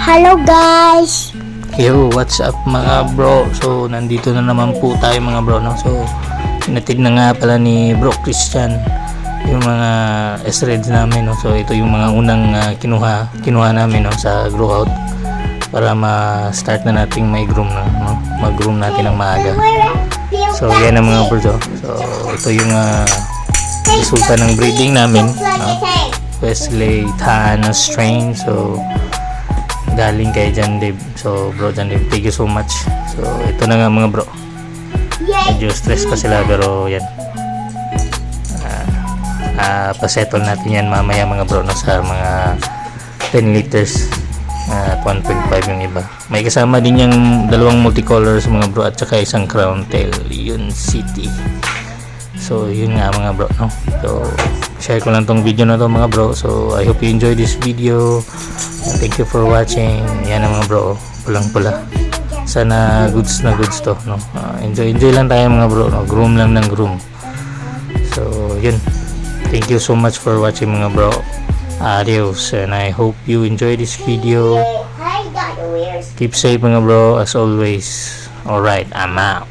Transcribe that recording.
Hello guys! Yo, what's up mga bro? So, nandito na naman po tayo mga bro, no? So, sinatid na nga pala ni Bro Christian yung mga S-Reds namin, no? So, ito yung mga unang kinuha namin, no? Sa grow out para ma-start na nating mag-groom na, no? Mag-groom natin ng maaga. So, yan ang mga bro. So, ito yung resulta ng breeding namin, no? Wesley Tan strain. So, galing kay John Dave. So bro John Dave, thank you so much. So ito na nga mga bro, medyo stress pa sila pero yan, pasettle natin yan mamaya mga bro, no, sa mga 10 liters at 1.5 yung iba. May kasama din yung dalawang multicolors mga bro at saka isang crown tail, yun city. So yun nga mga bro, no? So share ko lang tong video na to mga bro. So I hope you enjoy this video. Thank you for watching. Yan ang mga bro, pulang pula. Sana goods na goods to, no? Enjoy lang tayo mga bro, no? Groom lang ng groom. So yun, thank you so much for watching mga bro. Adios, and I hope you enjoy this video. Keep safe mga bro as always. Alright, I'm out.